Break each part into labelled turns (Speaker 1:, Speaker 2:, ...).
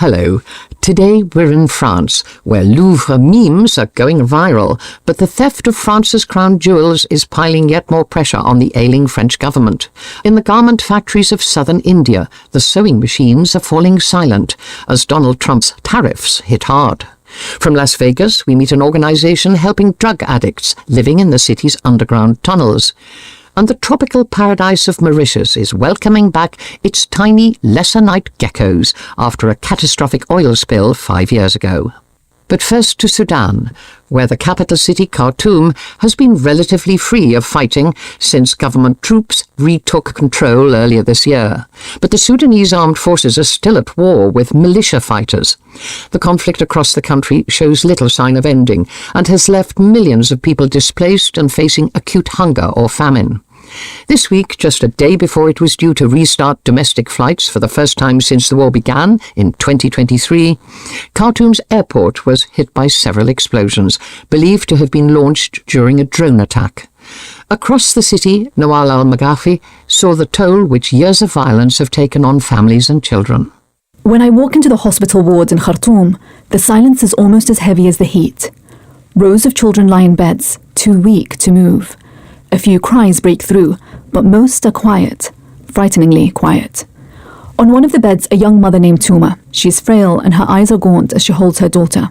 Speaker 1: Hello. Today we're in France, where Louvre memes are going viral, but the theft of France's crown jewels is piling yet more pressure on the ailing French government. In the garment factories of southern India, the sewing machines are falling silent as Donald Trump's tariffs hit hard. From Las Vegas, we meet an organization helping drug addicts living in the city's underground tunnels. And the tropical paradise of Mauritius is welcoming back its tiny lesser-night geckos after a catastrophic oil spill 5 years ago. But first to Sudan, where the capital city Khartoum has been relatively free of fighting since government troops retook control earlier this year. But the Sudanese armed forces are still at war with militia fighters. The conflict across the country shows little sign of ending and has left millions of people displaced and facing acute hunger or famine. This week, just a day before it was due to restart domestic flights for the first time since the war began in 2023, Khartoum's airport was hit by several explosions, believed to have been launched during a drone attack. Across the city, Nawal Al-maghafi saw the toll which years of violence have taken on families and children.
Speaker 2: When I walk into the hospital ward in Khartoum, the silence is almost as heavy as the heat. Rows of children lie in beds, too weak to move. A few cries break through, but most are quiet, frighteningly quiet. On one of the beds, a young mother named Tuma. She's frail and her eyes are gaunt as she holds her daughter.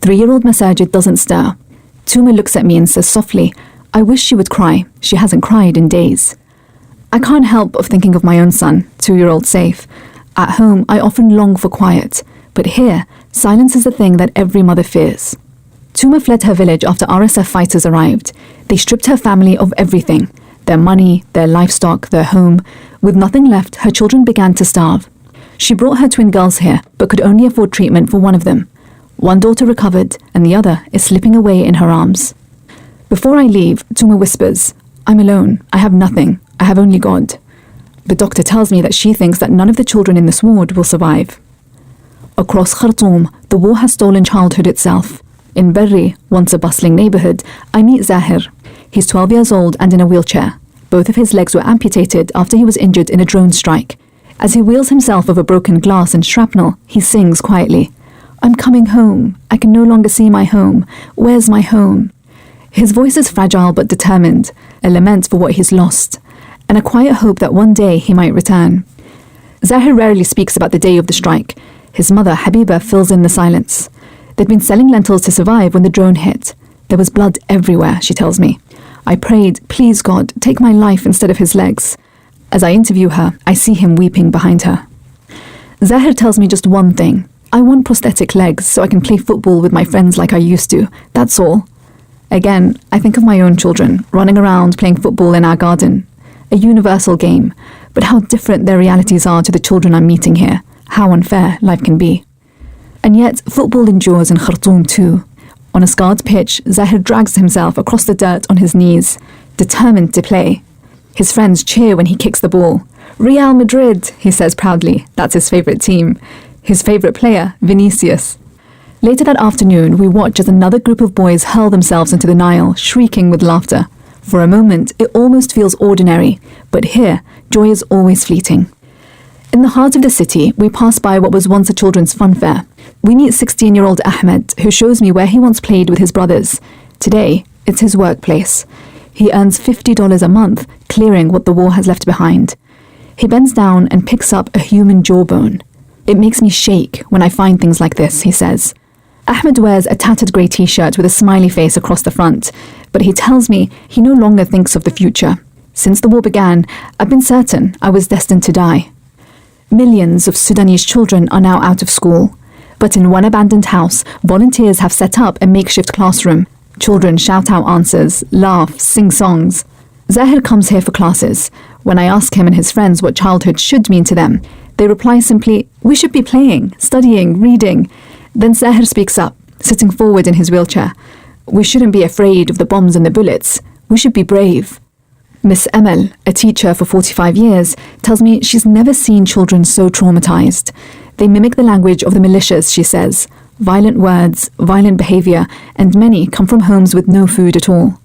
Speaker 2: 3-year-old Masajid doesn't stir. Tuma looks at me and says softly, "I wish she would cry. She hasn't cried in days." I can't help but thinking of my own son, 2-year-old Saif. At home, I often long for quiet, but here, silence is the thing that every mother fears. Tuma fled her village after RSF fighters arrived. They stripped her family of everything, their money, their livestock, their home. With nothing left, her children began to starve. She brought her twin girls here, but could only afford treatment for one of them. One daughter recovered, and the other is slipping away in her arms. Before I leave, Tuma whispers, "I'm alone. I have nothing. I have only God." The doctor tells me that she thinks that none of the children in this ward will survive. Across Khartoum, the war has stolen childhood itself. In Berri, once a bustling neighbourhood, I meet Zahir. He's 12 years old and in a wheelchair. Both of his legs were amputated after he was injured in a drone strike. As he wheels himself over broken glass and shrapnel, he sings quietly, "I'm coming home. I can no longer see my home. Where's my home?" His voice is fragile but determined, a lament for what he's lost, and a quiet hope that one day he might return. Zahir rarely speaks about the day of the strike. His mother, Habiba, fills in the silence. They'd been selling lentils to survive when the drone hit. There was blood everywhere, she tells me. I prayed, "Please God, take my life instead of his legs." As I interview her, I see him weeping behind her. Zahir tells me just one thing. "I want prosthetic legs so I can play football with my friends like I used to. That's all." Again, I think of my own children, running around playing football in our garden. A universal game, but how different their realities are to the children I'm meeting here. How unfair life can be. And yet, football endures in Khartoum too. On a scarred pitch, Zahir drags himself across the dirt on his knees, determined to play. His friends cheer when he kicks the ball. "Real Madrid," he says proudly. That's his favourite team. His favourite player, Vinicius. Later that afternoon, we watch as another group of boys hurl themselves into the Nile, shrieking with laughter. For a moment, it almost feels ordinary, but here, joy is always fleeting. In the heart of the city, we pass by what was once a children's fun fair. We meet 16-year-old Ahmed, who shows me where he once played with his brothers. Today, it's his workplace. He earns $50 a month, clearing what the war has left behind. He bends down and picks up a human jawbone. "It makes me shake when I find things like this," he says. Ahmed wears a tattered grey t-shirt with a smiley face across the front, but he tells me he no longer thinks of the future. Since the war began, I've been certain I was destined to die. Millions of Sudanese children are now out of school. But in one abandoned house, volunteers have set up a makeshift classroom. Children shout out answers, laugh, sing songs. Zahir comes here for classes. When I ask him and his friends what childhood should mean to them, they reply simply, "We should be playing, studying, reading." Then Zahir speaks up, sitting forward in his wheelchair. "We shouldn't be afraid of the bombs and the bullets. We should be brave." Miss Emel, a teacher for 45 years, tells me she's never seen children so traumatized. They mimic the language of the militias, she says. Violent words, violent behavior, and many come from homes with no food at all.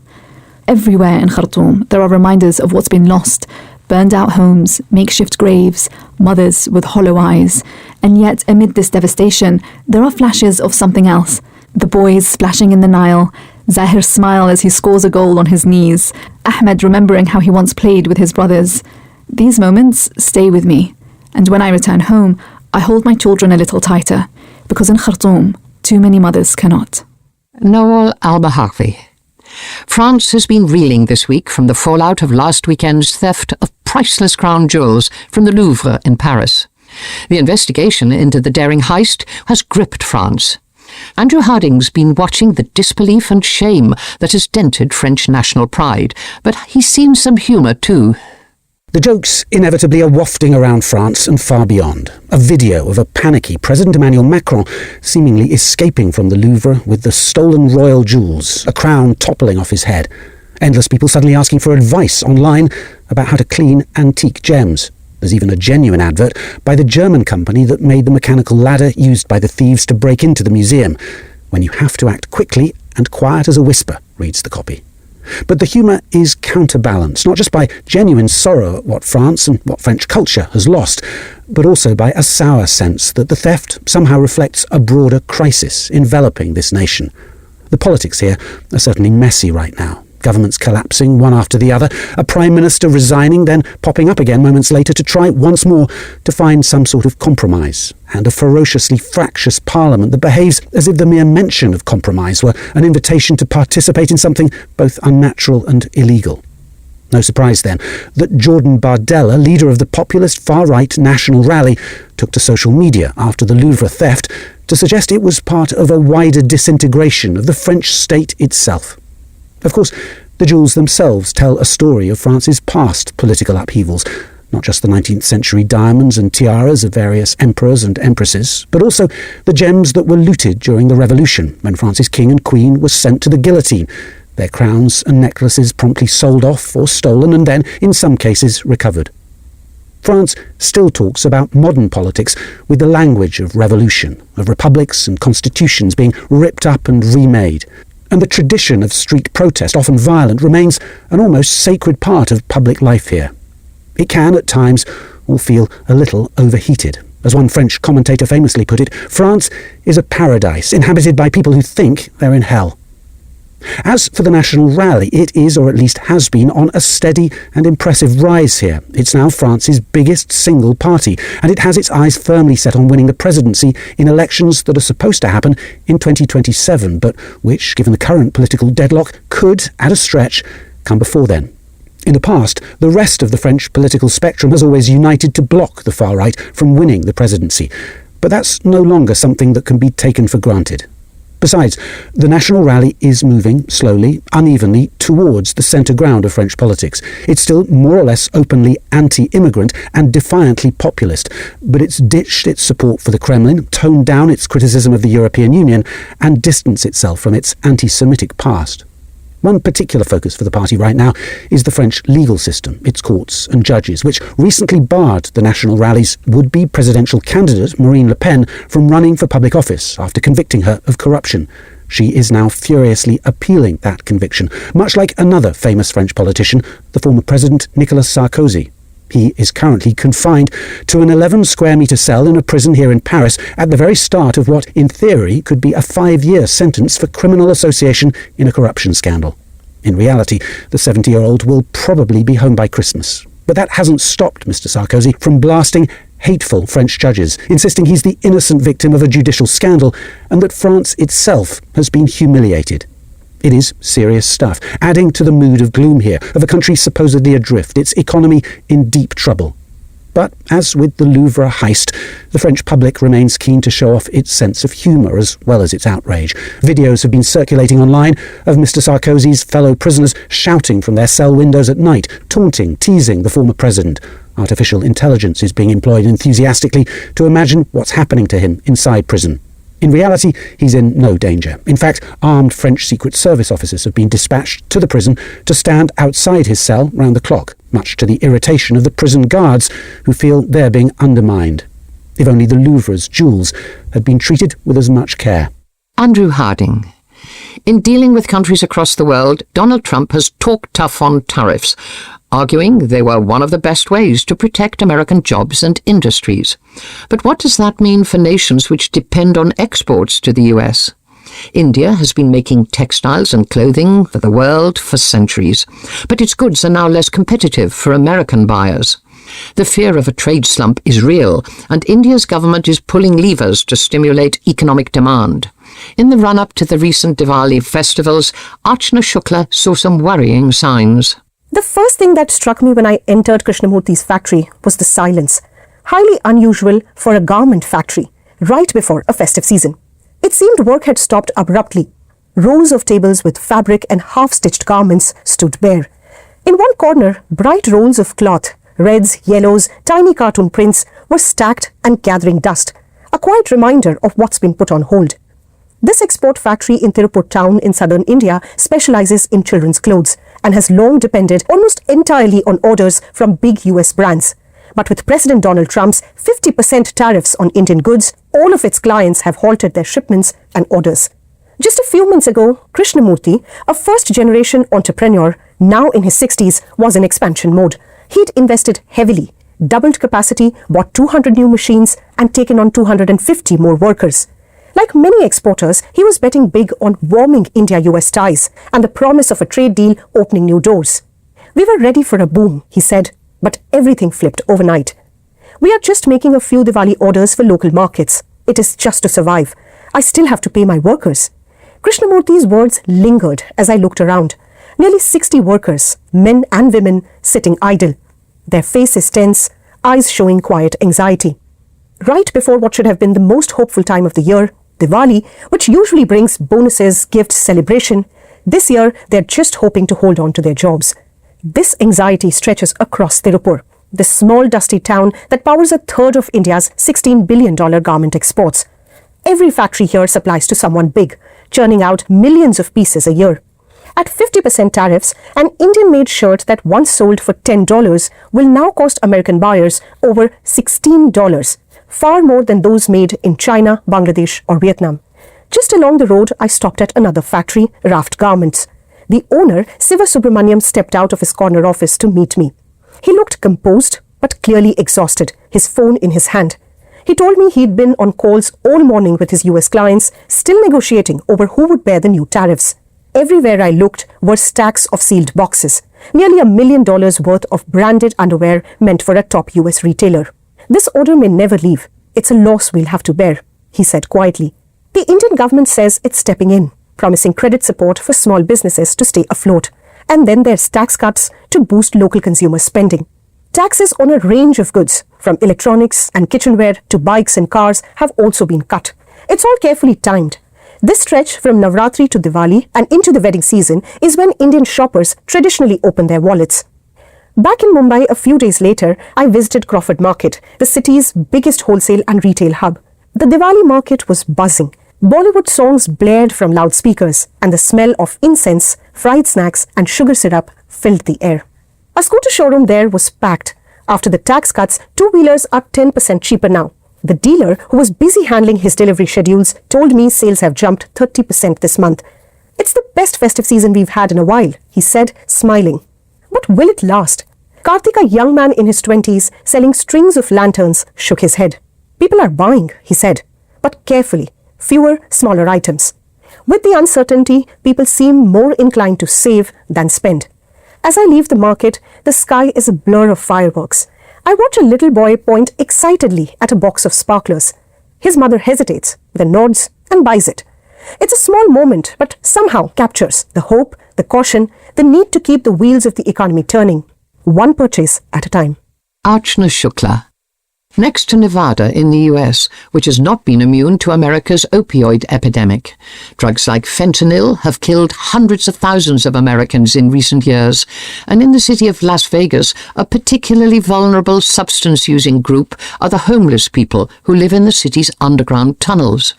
Speaker 2: Everywhere in Khartoum, there are reminders of what's been lost, Burned out homes, makeshift graves, mothers with hollow eyes. And yet, amid this devastation, there are flashes of something else. The boys splashing in the Nile, Zahir's smile as he scores a goal on his knees, Ahmed remembering how he once played with his brothers. These moments stay with me, and when I return home, I hold my children a little tighter, because in Khartoum, too many mothers cannot.
Speaker 1: Nawal Al-maghafi. France has been reeling this week from the fallout of last weekend's theft of priceless crown jewels from the Louvre in Paris. The investigation into the daring heist has gripped France. Andrew Harding's been watching the disbelief and shame that has dented French national pride, but he's seen some humour too.
Speaker 3: The jokes inevitably are wafting around France and far beyond. A video of a panicky President Emmanuel Macron seemingly escaping from the Louvre with the stolen royal jewels, a crown toppling off his head. Endless people suddenly asking for advice online about how to clean antique gems. There's even a genuine advert by the German company that made the mechanical ladder used by the thieves to break into the museum. When you have to act quickly and quiet as a whisper, reads the copy. But the humour is counterbalanced, not just by genuine sorrow at what France and what French culture has lost, but also by a sour sense that the theft somehow reflects a broader crisis enveloping this nation. The politics here are certainly messy right now. Governments collapsing one after the other, a prime minister resigning, then popping up again moments later to try once more to find some sort of compromise, and a ferociously fractious parliament that behaves as if the mere mention of compromise were an invitation to participate in something both unnatural and illegal. No surprise, then, that Jordan Bardella, leader of the populist far-right National Rally, took to social media after the Louvre theft to suggest it was part of a wider disintegration of the French state itself. Of course, the jewels themselves tell a story of France's past political upheavals, not just the 19th century diamonds and tiaras of various emperors and empresses, but also the gems that were looted during the Revolution, when France's king and queen were sent to the guillotine, their crowns and necklaces promptly sold off or stolen and then, in some cases, recovered. France still talks about modern politics with the language of revolution, of republics and constitutions being ripped up and remade. And the tradition of street protest, often violent, remains an almost sacred part of public life here. It can, at times, all feel a little overheated. As one French commentator famously put it, France is a paradise inhabited by people who think they're in hell. As for the National Rally, it is, or at least has been, on a steady and impressive rise here. It's now France's biggest single party, and it has its eyes firmly set on winning the presidency in elections that are supposed to happen in 2027, but which, given the current political deadlock, could, at a stretch, come before then. In the past, the rest of the French political spectrum has always united to block the far right from winning the presidency, but that's no longer something that can be taken for granted. Besides, the National Rally is moving slowly, unevenly, towards the centre ground of French politics. It's still more or less openly anti-immigrant and defiantly populist, but it's ditched its support for the Kremlin, toned down its criticism of the European Union, and distanced itself from its anti-Semitic past. One particular focus for the party right now is the French legal system, its courts and judges, which recently barred the National Rally's would-be presidential candidate, Marine Le Pen, from running for public office after convicting her of corruption. She is now furiously appealing that conviction, much like another famous French politician, the former President Nicolas Sarkozy. He is currently confined to an 11-square-metre cell in a prison here in Paris at the very start of what, in theory, could be a 5-year sentence for criminal association in a corruption scandal. In reality, the 70-year-old will probably be home by Christmas. But that hasn't stopped Mr. Sarkozy from blasting hateful French judges, insisting he's the innocent victim of a judicial scandal and that France itself has been humiliated. It is serious stuff, adding to the mood of gloom here, of a country supposedly adrift, its economy in deep trouble. But, as with the Louvre heist, the French public remains keen to show off its sense of humour as well as its outrage. Videos have been circulating online of Mr. Sarkozy's fellow prisoners shouting from their cell windows at night, taunting, teasing the former president. Artificial intelligence is being employed enthusiastically to imagine what's happening to him inside prison. In reality, he's in no danger. In fact, armed French Secret Service officers have been dispatched to the prison to stand outside his cell round the clock, much to the irritation of the prison guards who feel they're being undermined. If only the Louvre's jewels had been treated with as much care.
Speaker 1: Andrew Harding. In dealing with countries across the world, Donald Trump has talked tough on tariffs. arguing they were one of the best ways to protect American jobs and industries. But what does that mean for nations which depend on exports to the US? India has been making textiles and clothing for the world for centuries, but its goods are now less competitive for American buyers. The fear of a trade slump is real, and India's government is pulling levers to stimulate economic demand. In the run-up to the recent Diwali festivals, Archana Shukla saw some worrying signs.
Speaker 4: The first thing that struck me when I entered Krishnamurthy's factory was the silence, highly unusual for a garment factory, right before a festive season. It seemed work had stopped abruptly. Rows of tables with fabric and half-stitched garments stood bare. In one corner, bright rolls of cloth, reds, yellows, tiny cartoon prints, were stacked and gathering dust, a quiet reminder of what's been put on hold. This export factory in Tirupur town in southern India specializes in children's clothes and has long depended almost entirely on orders from big US brands. But with President Donald Trump's 50% tariffs on Indian goods, all of its clients have halted their shipments and orders. Just a few months ago, Krishnamurthy, a first-generation entrepreneur, now in his 60s, was in expansion mode. He'd invested heavily, doubled capacity, bought 200 new machines, and taken on 250 more workers. Like many exporters, he was betting big on warming India-US ties and the promise of a trade deal opening new doors. We were ready for a boom, he said, but everything flipped overnight. We are just making a few Diwali orders for local markets. It is just to survive. I still have to pay my workers. Krishnamurthy's words lingered as I looked around. Nearly 60 workers, men and women, sitting idle. Their faces tense, eyes showing quiet anxiety. Right before what should have been the most hopeful time of the year, Diwali, which usually brings bonuses, gifts, celebration, this year they're just hoping to hold on to their jobs. This anxiety stretches across Tirupur, the small dusty town that powers a third of India's $16 billion garment exports. Every factory here supplies to someone big, churning out millions of pieces a year. At 50% tariffs, an Indian-made shirt that once sold for $10 will now cost American buyers over $16, far more than those made in China, Bangladesh or Vietnam. Just along the road, I stopped at another factory, Raft Garments. The owner, Siva Subramaniam, stepped out of his corner office to meet me. He looked composed, but clearly exhausted, his phone in his hand. He told me he'd been on calls all morning with his US clients, still negotiating over who would bear the new tariffs. Everywhere I looked were stacks of sealed boxes, nearly $1 million worth of branded underwear meant for a top US retailer. This order may never leave. It's a loss we'll have to bear, he said quietly. The Indian government says it's stepping in, promising credit support for small businesses to stay afloat. And then there's tax cuts to boost local consumer spending. Taxes on a range of goods, from electronics and kitchenware to bikes and cars, have also been cut. It's all carefully timed. This stretch from Navratri to Diwali and into the wedding season is when Indian shoppers traditionally open their wallets. Back in Mumbai a few days later, I visited Crawford Market, the city's biggest wholesale and retail hub. The Diwali market was buzzing. Bollywood songs blared from loudspeakers, and the smell of incense, fried snacks and sugar syrup filled the air. A scooter showroom there was packed. After the tax cuts, two-wheelers are 10% cheaper now. The dealer, who was busy handling his delivery schedules, told me sales have jumped 30% this month. It's the best festive season we've had in a while, he said, smiling. But will it last? Karthik, a young man in his 20s, selling strings of lanterns, shook his head. People are buying, he said, but carefully. Fewer, smaller items. With the uncertainty, people seem more inclined to save than spend. As I leave the market, the sky is a blur of fireworks. I watch a little boy point excitedly at a box of sparklers. His mother hesitates, then nods and buys it. It's a small moment, but somehow captures the hope, the caution, the need to keep the wheels of the economy turning, one purchase at a time.
Speaker 1: Archana Shukla. Next to Nevada in the US, which has not been immune to America's opioid epidemic. Drugs like fentanyl have killed hundreds of thousands of Americans in recent years, and in the city of Las Vegas, a particularly vulnerable substance-using group are the homeless people who live in the city's underground tunnels.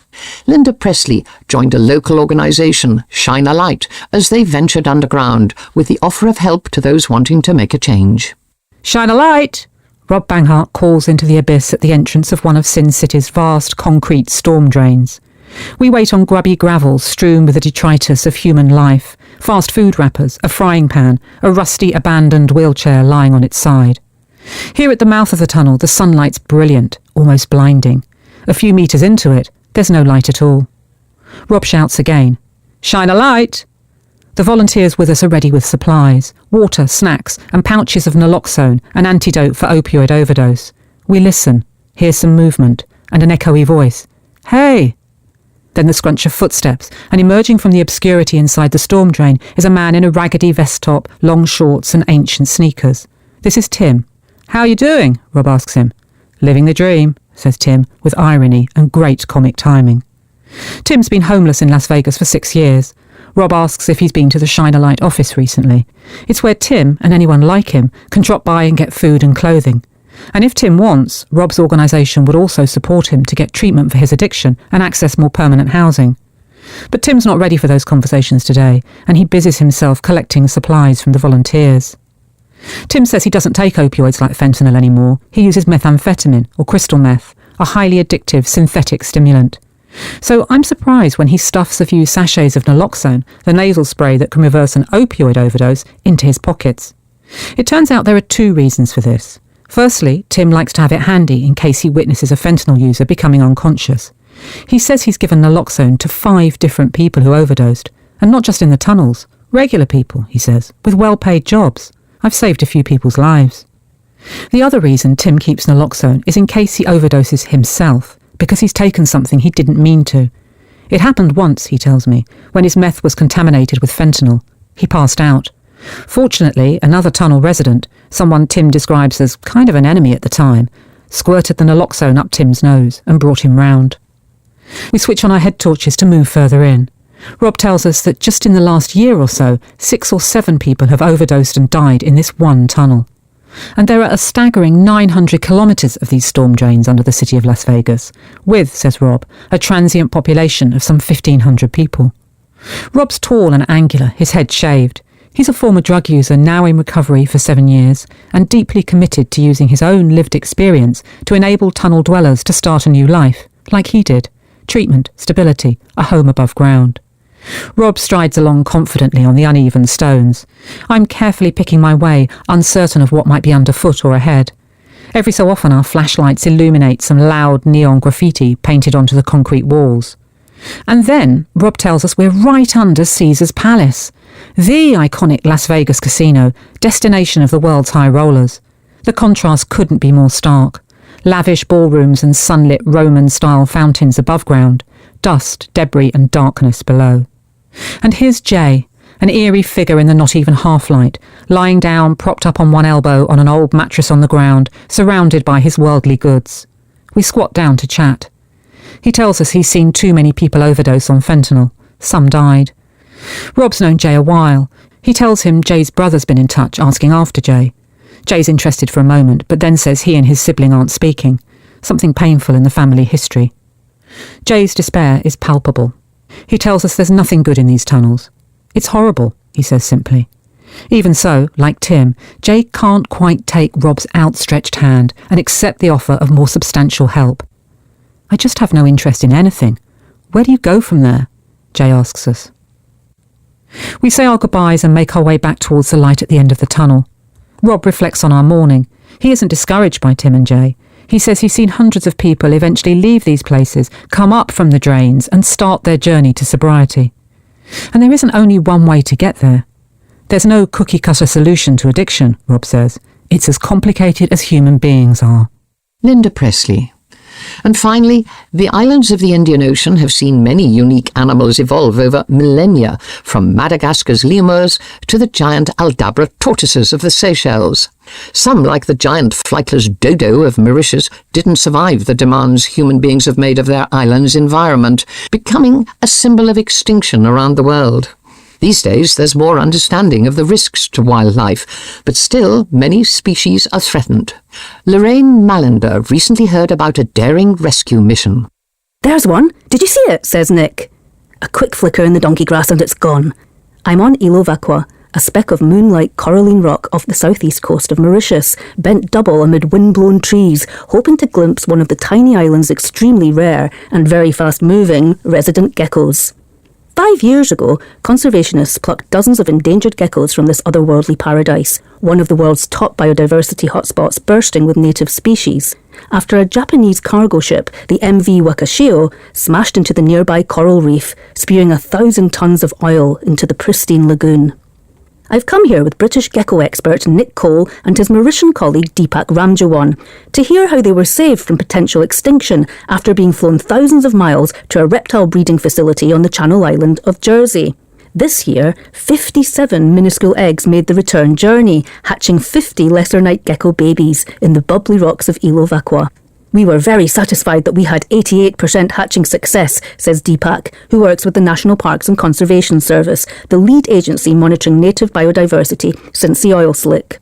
Speaker 1: Linda Presley joined a local organization, Shine a Light, as they ventured underground with the offer of help to those wanting to make a change.
Speaker 5: Shine a light! Rob Banghart calls into the abyss at the entrance of one of Sin City's vast concrete storm drains. We wait on grubby gravel strewn with the detritus of human life, fast food wrappers, a frying pan, a rusty abandoned wheelchair lying on its side. Here at the mouth of the tunnel, the sunlight's brilliant, almost blinding. A few metres into it, there's no light at all. Rob shouts again, "Shine a light!" The volunteers with us are ready with supplies, water, snacks, and pouches of naloxone, an antidote for opioid overdose. We listen, hear some movement, and an echoey voice. "Hey!" Then the scrunch of footsteps, and emerging from the obscurity inside the storm drain is a man in a raggedy vest top, long shorts, and ancient sneakers. This is Tim. "How are you doing?" Rob asks him. "Living the dream," says Tim, with irony and great comic timing. Tim's been homeless in Las Vegas for 6 years. Rob asks if he's been to the Shine a Light office recently. It's where Tim, and anyone like him, can drop by and get food and clothing. And if Tim wants, Rob's organisation would also support him to get treatment for his addiction and access more permanent housing. But Tim's not ready for those conversations today, and he busies himself collecting supplies from the volunteers. Tim says he doesn't take opioids like fentanyl anymore. He uses methamphetamine, or crystal meth, a highly addictive synthetic stimulant. So I'm surprised when he stuffs a few sachets of naloxone, the nasal spray that can reverse an opioid overdose, into his pockets. It turns out there are 2 reasons for this. Firstly, Tim likes to have it handy in case he witnesses a fentanyl user becoming unconscious. He says he's given naloxone to 5 different people who overdosed, and not just in the tunnels. Regular people, he says, with well-paid jobs. I've saved a few people's lives. The other reason Tim keeps naloxone is in case he overdoses himself, because he's taken something he didn't mean to. It happened once, he tells me, when his meth was contaminated with fentanyl. He passed out. Fortunately, another tunnel resident, someone Tim describes as kind of an enemy at the time, squirted the naloxone up Tim's nose and brought him round. We switch on our head torches to move further in. Rob tells us that just in the last year or so, 6 or 7 people have overdosed and died in this one tunnel. And there are a staggering 900 kilometres of these storm drains under the city of Las Vegas, with, says Rob, a transient population of some 1,500 people. Rob's tall and angular, his head shaved. He's a former drug user now in recovery for 7 years and deeply committed to using his own lived experience to enable tunnel dwellers to start a new life, like he did. Treatment, stability, a home above ground. Rob strides along confidently on the uneven stones. I'm carefully picking my way, uncertain of what might be underfoot or ahead. Every so often our flashlights illuminate some loud neon graffiti painted onto the concrete walls. And then Rob tells us we're right under Caesar's Palace, the iconic Las Vegas casino, destination of the world's high rollers. The contrast couldn't be more stark. Lavish ballrooms and sunlit Roman-style fountains above ground, dust, debris and darkness below. And here's Jay, an eerie figure in the not even half-light, lying down, propped up on one elbow on an old mattress on the ground, surrounded by his worldly goods. We squat down to chat. He tells us he's seen too many people overdose on fentanyl. Some died. Rob's known Jay a while. He tells him Jay's brother's been in touch, asking after Jay. Jay's interested for a moment, but then says he and his sibling aren't speaking. Something painful in the family history. Jay's despair is palpable. He tells us there's nothing good in these tunnels. It's horrible, he says simply. Even so, like Tim, Jay can't quite take Rob's outstretched hand and accept the offer of more substantial help. I just have no interest in anything. Where do you go from there? Jay asks us. We say our goodbyes and make our way back towards the light at the end of the tunnel. Rob reflects on our morning. He isn't discouraged by Tim and Jay. He says he's seen hundreds of people eventually leave these places, come up from the drains and start their journey to sobriety. And there isn't only one way to get there. There's no cookie-cutter solution to addiction, Rob says. It's as complicated as human beings are.
Speaker 1: Linda Presley. And finally, the islands of the Indian Ocean have seen many unique animals evolve over millennia, from Madagascar's lemurs to the giant Aldabra tortoises of the Seychelles. Some, like the giant flightless dodo of Mauritius, didn't survive the demands human beings have made of their island's environment, becoming a symbol of extinction around the world. These days, there's more understanding of the risks to wildlife, but still, many species are threatened. Lorraine Mallinder recently heard about a daring rescue mission.
Speaker 6: There's one. Did you see it? Says Nick. A quick flicker in the donkey grass and it's gone. I'm on Île Vauquois, a speck of moonlight coralline rock off the southeast coast of Mauritius, bent double amid wind-blown trees, hoping to glimpse one of the tiny island's extremely rare and very fast-moving resident geckos. 5 years ago, conservationists plucked dozens of endangered geckos from this otherworldly paradise, one of the world's top biodiversity hotspots bursting with native species, after a Japanese cargo ship, the MV Wakashio, smashed into the nearby coral reef, spewing 1,000 tons of oil into the pristine lagoon. I've come here with British gecko expert Nick Cole and his Mauritian colleague Deepak Ramjawan to hear how they were saved from potential extinction after being flown thousands of miles to a reptile breeding facility on the Channel Island of Jersey. This year, 57 minuscule eggs made the return journey, hatching 50 lesser night gecko babies in the bubbly rocks of Ilovakwa. We were very satisfied that we had 88% hatching success, says Deepak, who works with the National Parks and Conservation Service, the lead agency monitoring native biodiversity since the oil slick.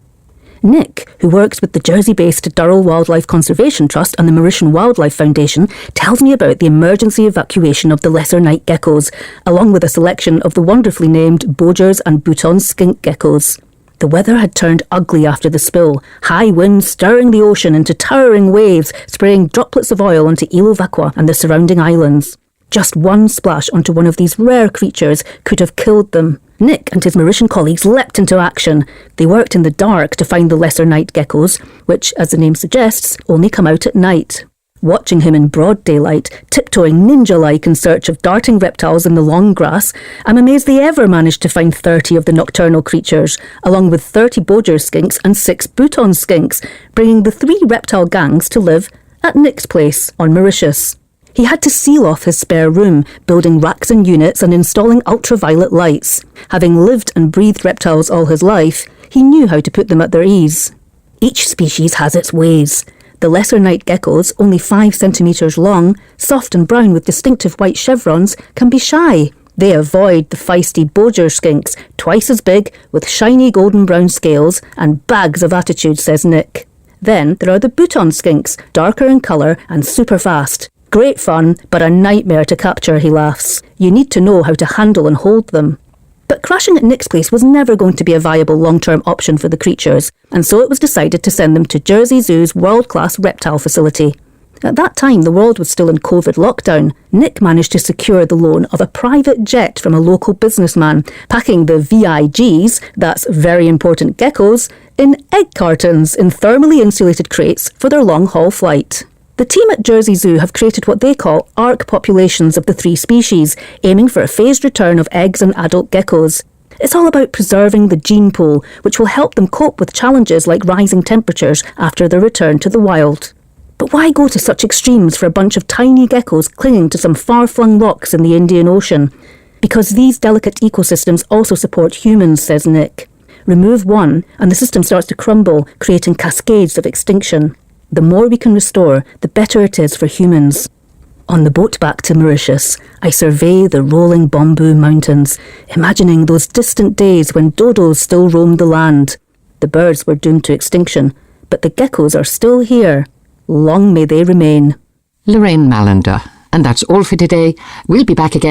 Speaker 6: Nick, who works with the Jersey-based Durrell Wildlife Conservation Trust and the Mauritian Wildlife Foundation, tells me about the emergency evacuation of the lesser night geckos, along with a selection of the wonderfully named Bodgers and Bouton skink geckos. The weather had turned ugly after the spill, high winds stirring the ocean into towering waves, spraying droplets of oil onto Ilovakwa and the surrounding islands. Just one splash onto one of these rare creatures could have killed them. Nick and his Mauritian colleagues leapt into action. They worked in the dark to find the lesser night geckos, which, as the name suggests, only come out at night. Watching him in broad daylight, tiptoeing ninja-like in search of darting reptiles in the long grass, I'm amazed they ever managed to find 30 of the nocturnal creatures, along with 30 Bodger skinks and 6 Bouton skinks, bringing the 3 reptile gangs to live at Nick's place on Mauritius. He had to seal off his spare room, building racks and units and installing ultraviolet lights. Having lived and breathed reptiles all his life, he knew how to put them at their ease. Each species has its ways. The lesser night geckos, only 5 centimetres long, soft and brown with distinctive white chevrons, can be shy. They avoid the feisty Bodger skinks, twice as big, with shiny golden brown scales and bags of attitude, says Nick. Then there are the Bouton skinks, darker in colour and super fast. Great fun, but a nightmare to capture, he laughs. You need to know how to handle and hold them. But crashing at Nick's place was never going to be a viable long-term option for the creatures, and so it was decided to send them to Jersey Zoo's world-class reptile facility. At that time, the world was still in COVID lockdown. Nick managed to secure the loan of a private jet from a local businessman, packing the VIGs, that's very important geckos, in egg cartons in thermally insulated crates for their long-haul flight. The team at Jersey Zoo have created what they call ARC populations of the 3 species, aiming for a phased return of eggs and adult geckos. It's all about preserving the gene pool, which will help them cope with challenges like rising temperatures after their return to the wild. But why go to such extremes for a bunch of tiny geckos clinging to some far-flung rocks in the Indian Ocean? Because these delicate ecosystems also support humans, says Nick. Remove one, and the system starts to crumble, creating cascades of extinction. The more we can restore, the better it is for humans. On the boat back to Mauritius, I survey the rolling bamboo mountains, imagining those distant days when dodos still roamed the land. The birds were doomed to extinction, but the geckos are still here. Long may they remain.
Speaker 1: Lorraine Mallinder. And that's all for today. We'll be back again.